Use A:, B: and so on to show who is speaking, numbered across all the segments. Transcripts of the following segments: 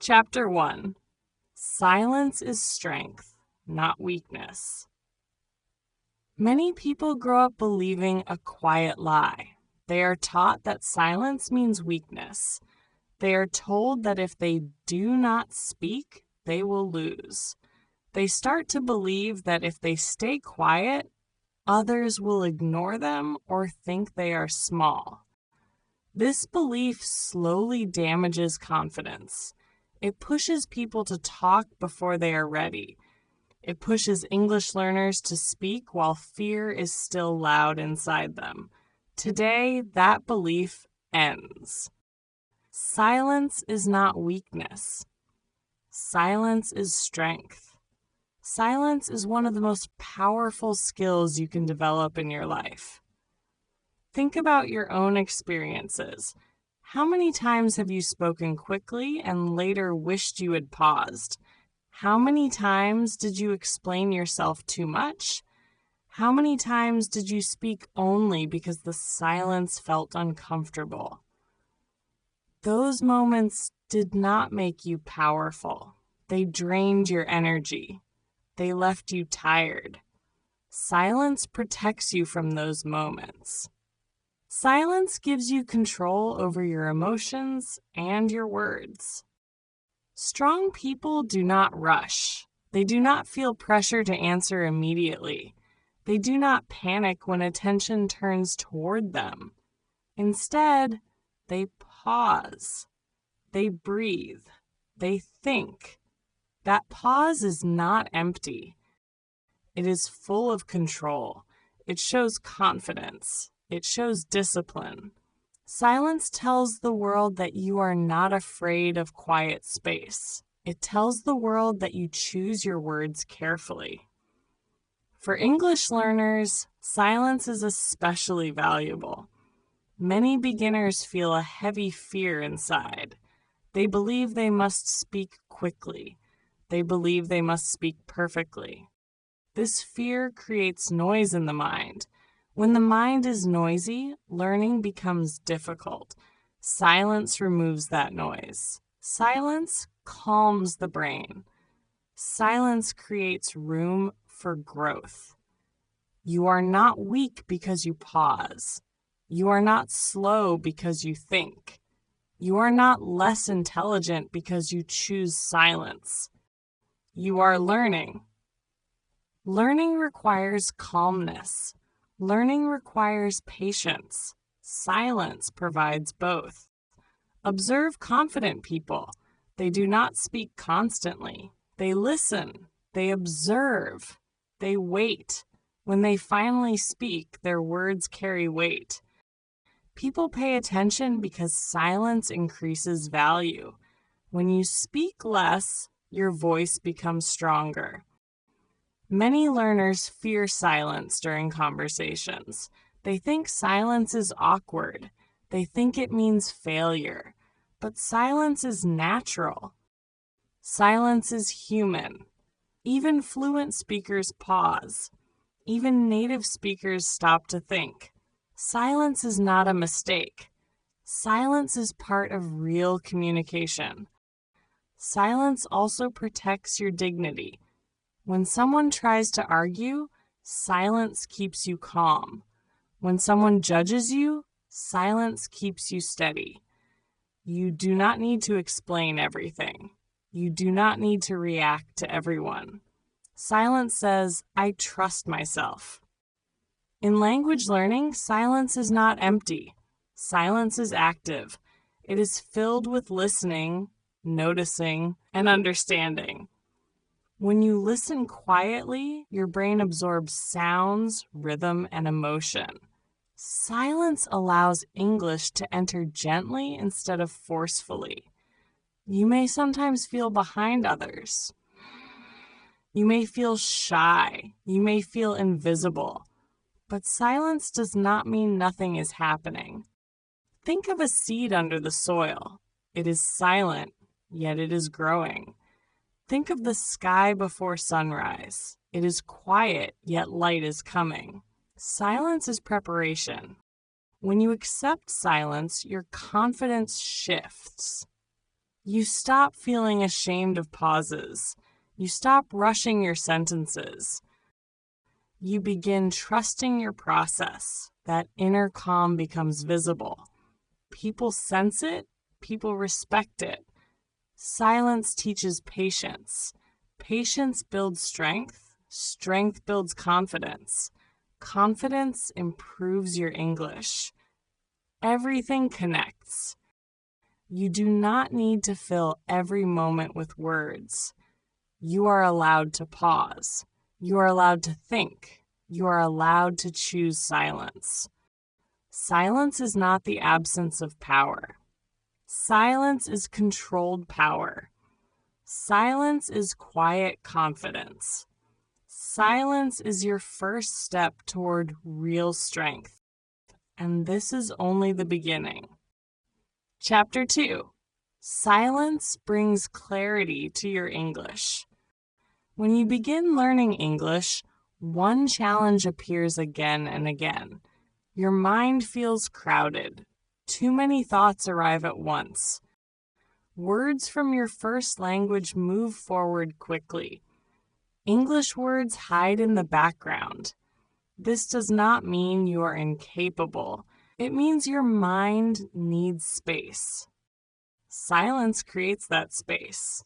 A: Chapter 1. Silence is strength, not weakness. Many people grow up believing a quiet lie. They are taught that silence means weakness. They are told that if they do not speak, they will lose. They start to believe that if they stay quiet, others will ignore them or think they are small. This belief slowly damages confidence. It pushes people to talk before they are ready. It pushes English learners to speak while fear is still loud inside them. Today, that belief ends. Silence is not weakness. Silence is strength. Silence is one of the most powerful skills you can develop in your life. Think about your own experiences. How many times have you spoken quickly and later wished you had paused? How many times did you explain yourself too much? How many times did you speak only because the silence felt uncomfortable? Those moments did not make you powerful. They drained your energy. They left you tired. Silence protects you from those moments. Silence gives you control over your emotions and your words. Strong people do not rush. They do not feel pressure to answer immediately. They do not panic when attention turns toward them. Instead, they pause. They breathe. They think. That pause is not empty. It is full of control. It shows confidence. It shows discipline. Silence tells the world that you are not afraid of quiet space. It tells the world that you choose your words carefully. For English learners, silence is especially valuable. Many beginners feel a heavy fear inside. They believe they must speak quickly. They believe they must speak perfectly. This fear creates noise in the mind. When the mind is noisy, learning becomes difficult. Silence removes that noise. Silence calms the brain. Silence creates room for growth. You are not weak because you pause. You are not slow because you think. You are not less intelligent because you choose silence. You are learning. Learning requires calmness. Learning requires patience. Silence provides both. Observe confident people. They do not speak constantly. They listen. They observe. They wait. When they finally speak, their words carry weight. People pay attention because silence increases value. When you speak less, your voice becomes stronger. Many learners fear silence during conversations. They think silence is awkward. They think it means failure. But silence is natural. Silence is human. Even fluent speakers pause. Even native speakers stop to think. Silence is not a mistake. Silence is part of real communication. Silence also protects your dignity. When someone tries to argue, silence keeps you calm. When someone judges you, silence keeps you steady. You do not need to explain everything. You do not need to react to everyone. Silence says, I trust myself. In language learning, silence is not empty. Silence is active. It is filled with listening, noticing, and understanding. When you listen quietly, your brain absorbs sounds, rhythm, and emotion. Silence allows English to enter gently instead of forcefully. You may sometimes feel behind others. You may feel shy. You may feel invisible. But silence does not mean nothing is happening. Think of a seed under the soil. It is silent, yet it is growing. Think of the sky before sunrise. It is quiet, yet light is coming. Silence is preparation. When you accept silence, your confidence shifts. You stop feeling ashamed of pauses. You stop rushing your sentences. You begin trusting your process. That inner calm becomes visible. People sense it. People respect it. Silence teaches patience. Patience builds strength. Strength builds confidence. Confidence improves your English. Everything connects. You do not need to fill every moment with words. You are allowed to pause. You are allowed to think. You are allowed to choose silence. Silence is not the absence of power. Silence is controlled power. Silence is quiet confidence. Silence is your first step toward real strength. And this is only the beginning. Chapter 2. Silence brings clarity to your English. When you begin learning English, one challenge appears again and again. Your mind feels crowded. Too many thoughts arrive at once. Words from your first language move forward quickly. English words hide in the background. This does not mean you are incapable. It means your mind needs space. Silence creates that space.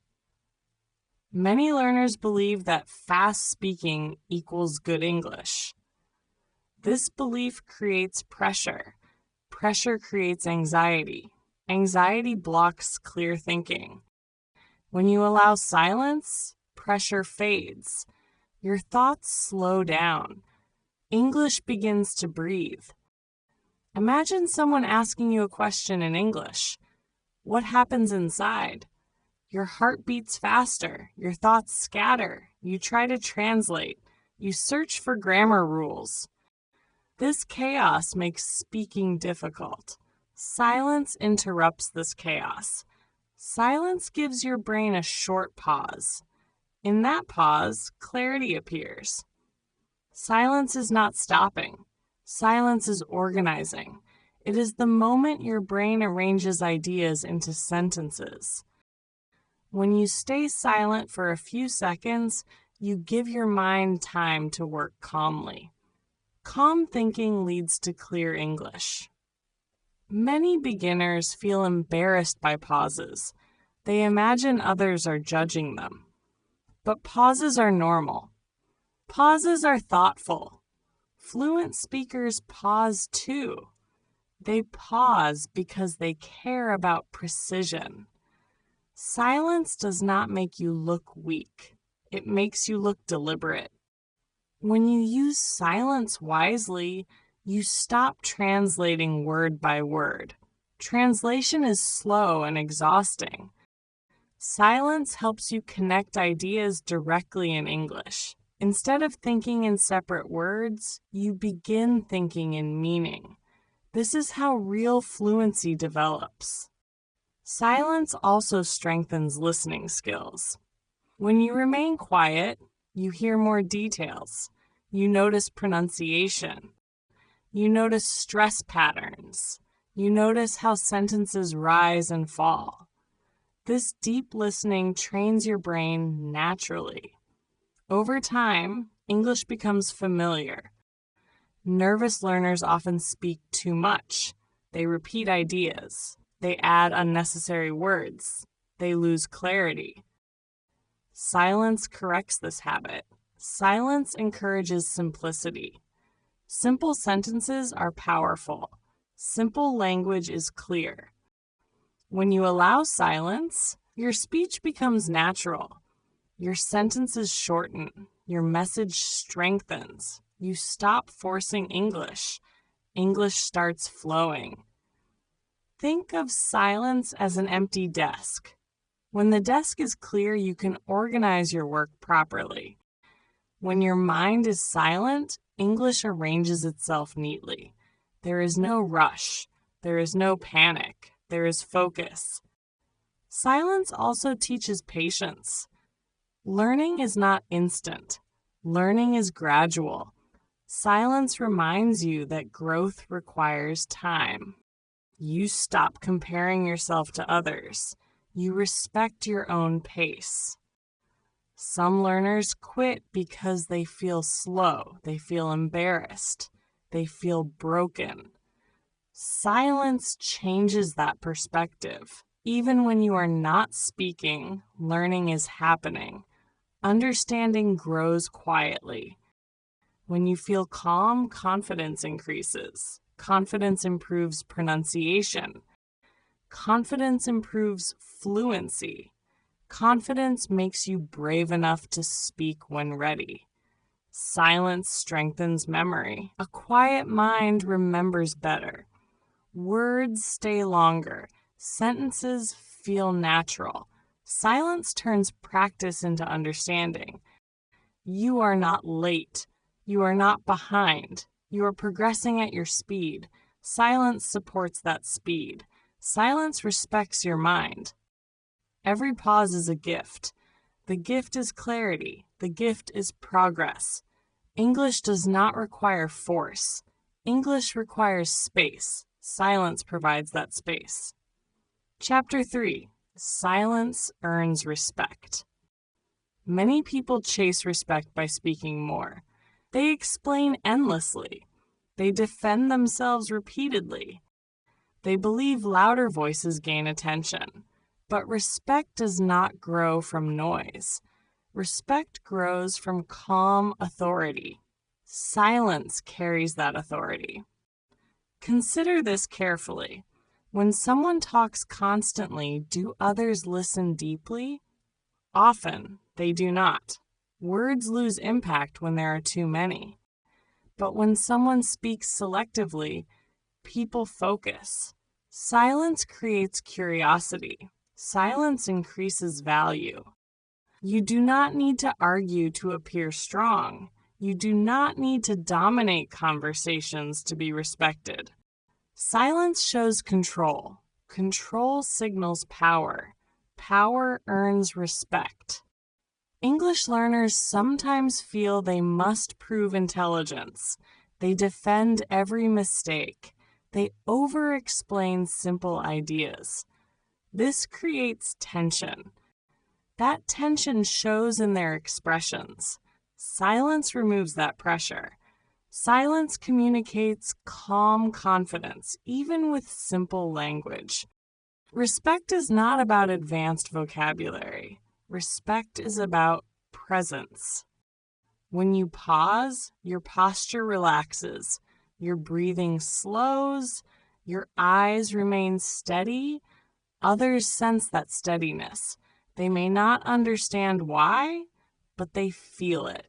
A: Many learners believe that fast speaking equals good English. This belief creates pressure. Pressure creates anxiety. Anxiety blocks clear thinking. When you allow silence, pressure fades. Your thoughts slow down. English begins to breathe. Imagine someone asking you a question in English. What happens inside? Your heart beats faster. Your thoughts scatter. You try to translate. You search for grammar rules. This chaos makes speaking difficult. Silence interrupts this chaos. Silence gives your brain a short pause. In that pause, clarity appears. Silence is not stopping. Silence is organizing. It is the moment your brain arranges ideas into sentences. When you stay silent for a few seconds, you give your mind time to work calmly. Calm thinking leads to clear English. Many beginners feel embarrassed by pauses. They imagine others are judging them. But pauses are normal. Pauses are thoughtful. Fluent speakers pause too. They pause because they care about precision. Silence does not make you look weak. It makes you look deliberate. When you use silence wisely, you stop translating word by word. Translation is slow and exhausting. Silence helps you connect ideas directly in English. Instead of thinking in separate words, you begin thinking in meaning. This is how real fluency develops. Silence also strengthens listening skills. When you remain quiet, you hear more details. You notice pronunciation. You notice stress patterns. You notice how sentences rise and fall. This deep listening trains your brain naturally. Over time, English becomes familiar. Nervous learners often speak too much. They repeat ideas. They add unnecessary words. They lose clarity. Silence corrects this habit. Silence encourages simplicity. Simple sentences are powerful. Simple language is clear. When you allow silence, your speech becomes natural. Your sentences shorten. Your message strengthens. You stop forcing English. English starts flowing. Think of silence as an empty desk. When the desk is clear, you can organize your work properly. When your mind is silent, English arranges itself neatly. There is no rush. There is no panic. There is focus. Silence also teaches patience. Learning is not instant. Learning is gradual. Silence reminds you that growth requires time. You stop comparing yourself to others. You respect your own pace. Some learners quit because they feel slow, they feel embarrassed, they feel broken. Silence changes that perspective. Even when you are not speaking, learning is happening. Understanding grows quietly. When you feel calm, confidence increases. Confidence improves pronunciation. Confidence improves fluency. Confidence makes you brave enough to speak when ready. Silence strengthens memory. A quiet mind remembers better. Words stay longer. Sentences feel natural. Silence turns practice into understanding. You are not late. You are not behind. You are progressing at your speed. Silence supports that speed. Silence respects your mind. Every pause is a gift. The gift is clarity. The gift is progress. English does not require force. English requires space. Silence provides that space. Chapter 3. Silence earns respect. Many people chase respect by speaking more. They explain endlessly. They defend themselves repeatedly. They believe louder voices gain attention. But respect does not grow from noise. Respect grows from calm authority. Silence carries that authority. Consider this carefully. When someone talks constantly, do others listen deeply? Often, they do not. Words lose impact when there are too many. But when someone speaks selectively, people focus. Silence creates curiosity. Silence increases value. You do not need to argue to appear strong. You do not need to dominate conversations to be respected. Silence shows control. Control signals power. Power earns respect. English learners sometimes feel they must prove intelligence. They defend every mistake. They over-explain simple ideas. This creates tension. That tension shows in their expressions. Silence removes that pressure. Silence communicates calm confidence, even with simple language. Respect is not about advanced vocabulary. Respect is about presence. When you pause, your posture relaxes, your breathing slows, your eyes remain steady. Others sense that steadiness. They may not understand why, but they feel it.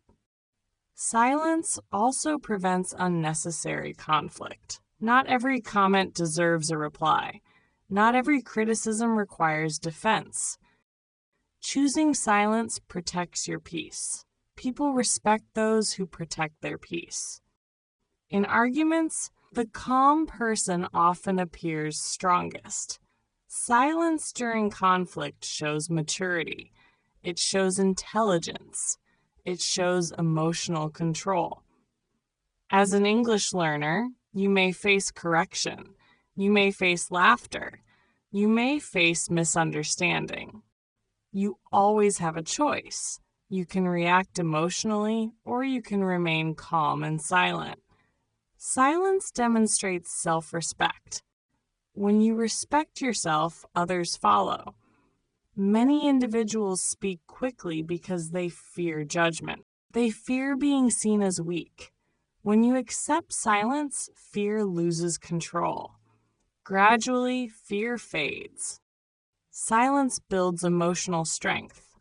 A: Silence also prevents unnecessary conflict. Not every comment deserves a reply. Not every criticism requires defense. Choosing silence protects your peace. People respect those who protect their peace. In arguments, the calm person often appears strongest. Silence during conflict shows maturity. It shows intelligence. It shows emotional control. As an English learner, you may face correction. You may face laughter. You may face misunderstanding. You always have a choice. You can react emotionally, or you can remain calm and silent. Silence demonstrates self-respect. When you respect yourself, others follow. Many individuals speak quickly because they fear judgment. They fear being seen as weak. When you accept silence, fear loses control. Gradually, fear fades. Silence builds emotional strength.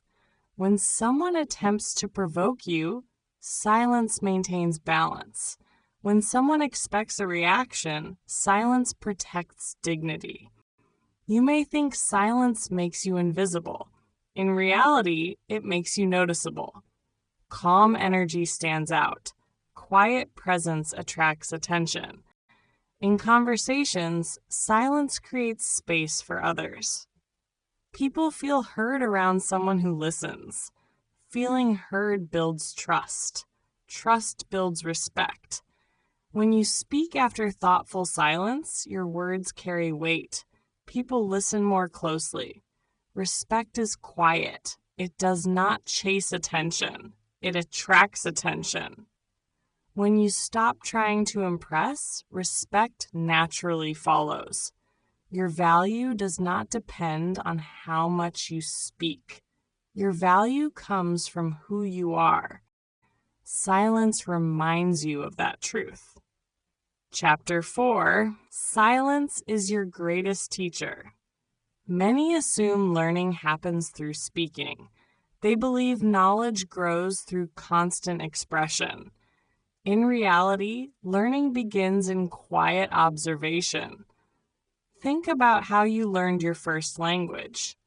A: When someone attempts to provoke you, silence maintains balance. When someone expects a reaction, silence protects dignity. You may think silence makes you invisible. In reality, it makes you noticeable. Calm energy stands out. Quiet presence attracts attention. In conversations, silence creates space for others. People feel heard around someone who listens. Feeling heard builds trust. Trust builds respect. When you speak after thoughtful silence, your words carry weight. People listen more closely. Respect is quiet. It does not chase attention. It attracts attention. When you stop trying to impress, respect naturally follows. Your value does not depend on how much you speak. Your value comes from who you are. Silence reminds you of that truth. Chapter 4: Silence is your greatest teacher. Many assume learning happens through speaking. They believe knowledge grows through constant expression. In reality, learning begins in quiet observation. Think about how you learned your first language.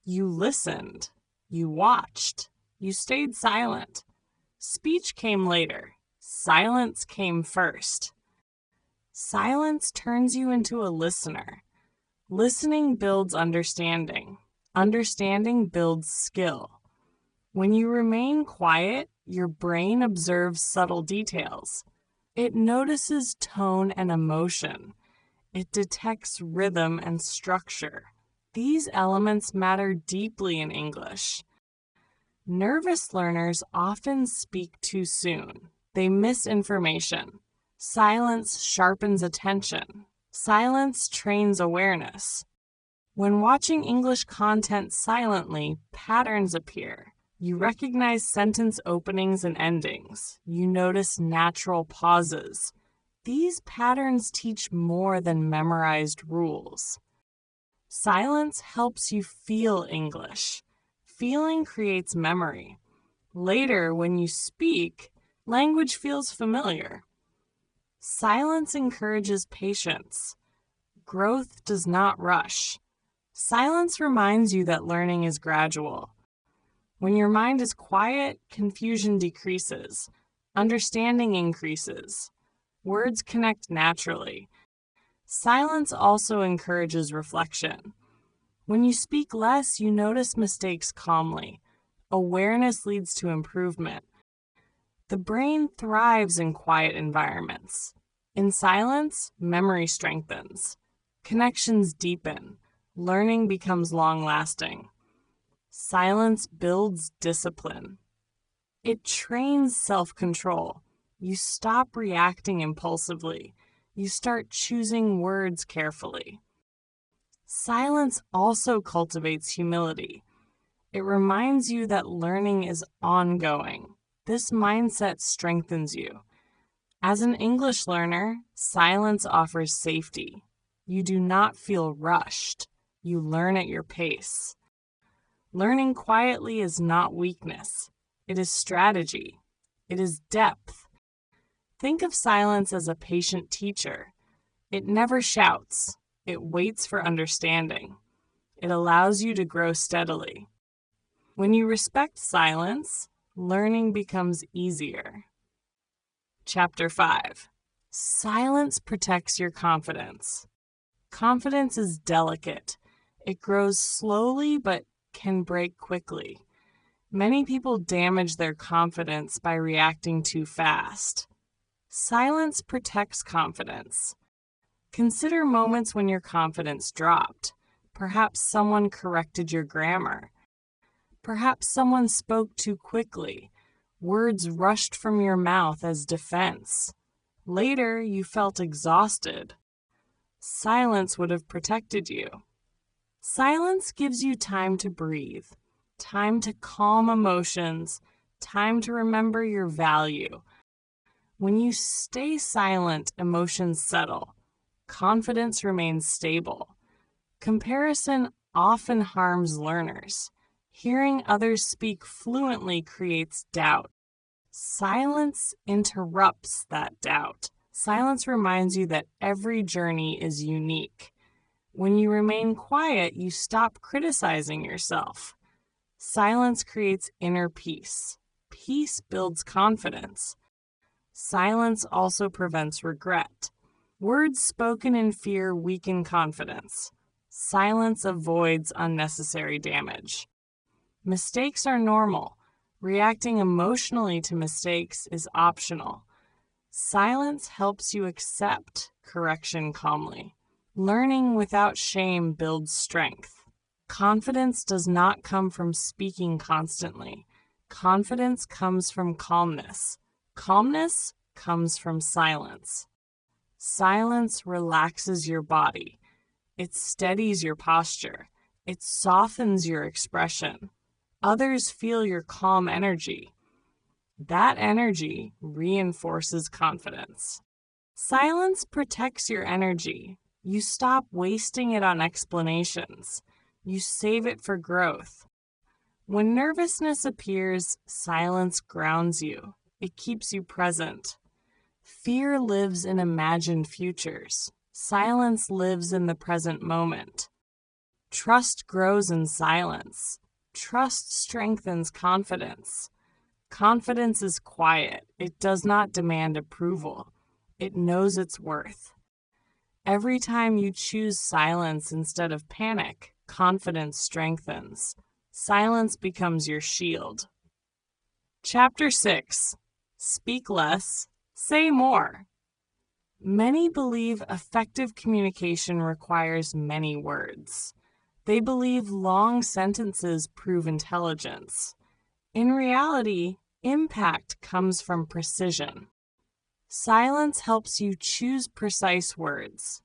A: You listened. You watched. You stayed silent. Speech came later. Silence came first. Silence turns you into a listener. Listening builds understanding. Understanding builds skill. When you remain quiet, your brain observes subtle details. It notices tone and emotion. It detects rhythm and structure. These elements matter deeply in English. Nervous learners often speak too soon. They miss information. Silence sharpens attention. Silence trains awareness. When watching English content silently, patterns appear. You recognize sentence openings and endings. You notice natural pauses. These patterns teach more than memorized rules. Silence helps you feel English. Feeling creates memory. Later, when you speak, language feels familiar. Silence encourages patience. Growth does not rush. Silence reminds you that learning is gradual. When your mind is quiet, confusion decreases. Understanding increases. Words connect naturally. Silence also encourages reflection. When you speak less, you notice mistakes calmly. Awareness leads to improvement. The brain thrives in quiet environments. In silence, memory strengthens. Connections deepen. Learning becomes long-lasting. Silence builds discipline. It trains self-control. You stop reacting impulsively. You start choosing words carefully. Silence also cultivates humility. It reminds you that learning is ongoing. This mindset strengthens you. As an English learner, silence offers safety. You do not feel rushed. You learn at your pace. Learning quietly is not weakness. It is strategy. It is depth. Think of silence as a patient teacher. It never shouts. It waits for understanding. It allows you to grow steadily. When you respect silence, learning becomes easier. Chapter 5: Silence protects your confidence. Confidence is delicate. It grows slowly but can break quickly. Many people damage their confidence by reacting too fast. Silence protects confidence. Consider moments when your confidence dropped. Perhaps someone corrected your grammar. Perhaps someone spoke too quickly. Words rushed from your mouth as defense. Later, you felt exhausted. Silence would have protected you. Silence gives you time to breathe, time to calm emotions, time to remember your value. When you stay silent, emotions settle. Confidence remains stable. Comparison often harms learners. Hearing others speak fluently creates doubt. Silence interrupts that doubt. Silence reminds you that every journey is unique. When you remain quiet, you stop criticizing yourself. Silence creates inner peace. Peace builds confidence. Silence also prevents regret. Words spoken in fear weaken confidence. Silence avoids unnecessary damage. Mistakes are normal. Reacting emotionally to mistakes is optional. Silence helps you accept correction calmly. Learning without shame builds strength. Confidence does not come from speaking constantly. Confidence comes from calmness. Calmness comes from silence. Silence relaxes your body. It steadies your posture. It softens your expression. Others feel your calm energy. That energy reinforces confidence. Silence protects your energy. You stop wasting it on explanations. You save it for growth. When nervousness appears, silence grounds you. It keeps you present. Fear lives in imagined futures. Silence lives in the present moment. Trust grows in silence. Trust strengthens confidence. Confidence is quiet. It does not demand approval. It knows its worth. Every time you choose silence instead of panic, confidence strengthens. Silence becomes your shield. Chapter 6. Speak less, say more. Many believe effective communication requires many words. They believe long sentences prove intelligence. In reality, impact comes from precision. Silence helps you choose precise words.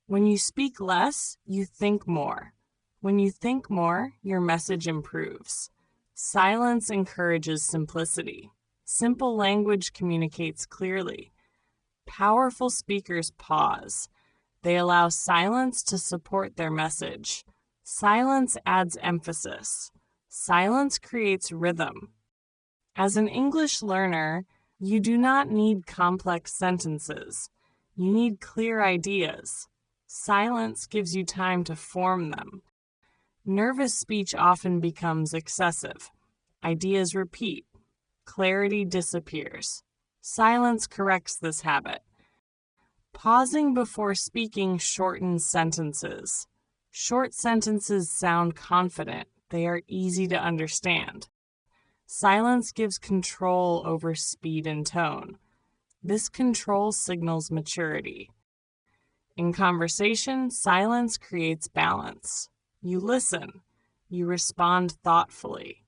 A: When you speak less, you think more. When you think more, your message improves. Silence encourages simplicity. Simple language communicates clearly. Powerful speakers pause. They allow silence to support their message. Silence adds emphasis. Silence creates rhythm. As an English learner, you do not need complex sentences. You need clear ideas. Silence gives you time to form them. Nervous speech often becomes excessive. Ideas repeat. Clarity disappears. Silence corrects this habit. Pausing before speaking shortens sentences. Short sentences sound confident. They are easy to understand. Silence gives control over speed and tone. This control signals maturity. In conversation, silence creates balance. You listen. You respond thoughtfully.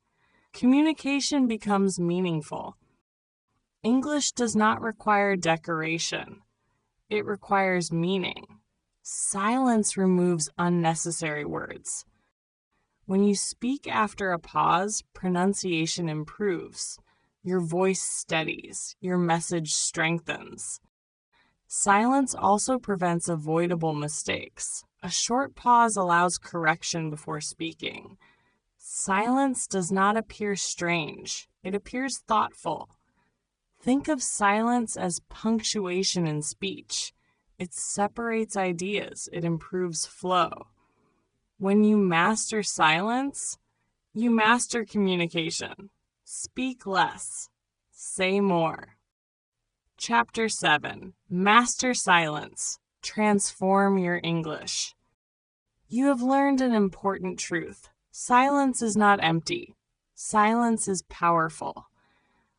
A: Communication becomes meaningful. English does not require decoration. It requires meaning. Silence removes unnecessary words. When you speak after a pause, pronunciation improves. Your voice steadies. Your message strengthens. Silence also prevents avoidable mistakes. A short pause allows correction before speaking. Silence does not appear strange. It appears thoughtful. Think of silence as punctuation in speech. It separates ideas. It improves flow. When you master silence, you master communication. Speak less. Say more. Chapter 7. Master silence. Transform your English. You have learned an important truth. Silence is not empty. Silence is powerful.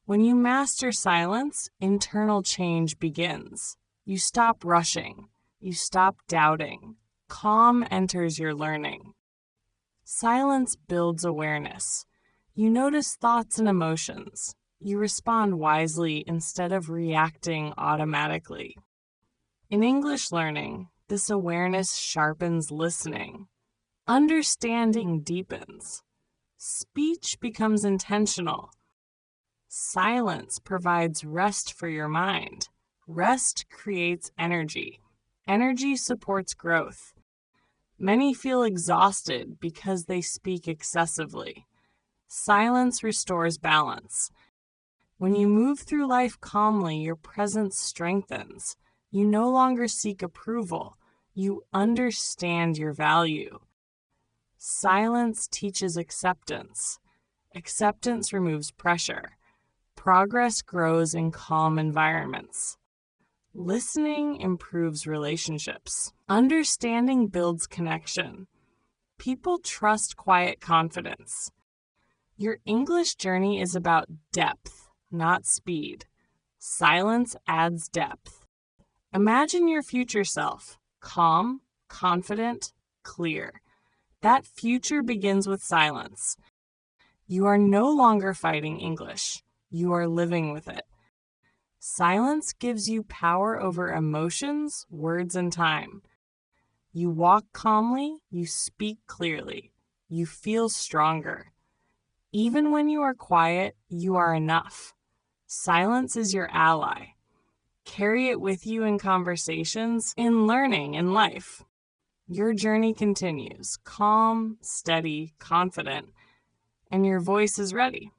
A: When you master silence, internal change begins. You stop rushing. You stop doubting. Calm enters your learning. Silence builds awareness. You notice thoughts and emotions. You respond wisely instead of reacting automatically. In English learning, this awareness sharpens listening. Understanding deepens. Speech becomes intentional. Silence provides rest for your mind. Rest creates energy. Energy supports growth. Many feel exhausted because they speak excessively. Silence restores balance. When you move through life calmly, your presence strengthens. You no longer seek approval. You understand your value. Silence teaches acceptance. Acceptance removes pressure. Progress grows in calm environments. Listening improves relationships. Understanding builds connection. People trust quiet confidence. Your English journey is about depth, not speed. Silence adds depth. Imagine your future self, calm, confident, clear. That future begins with silence. You are no longer fighting English. You are living with it. Silence gives you power over emotions, words, and time. You walk calmly, you speak clearly, you feel stronger. Even when you are quiet, you are enough. Silence is your ally. Carry it with you in conversations, in learning, in life. Your journey continues, calm, steady, confident, and your voice is ready.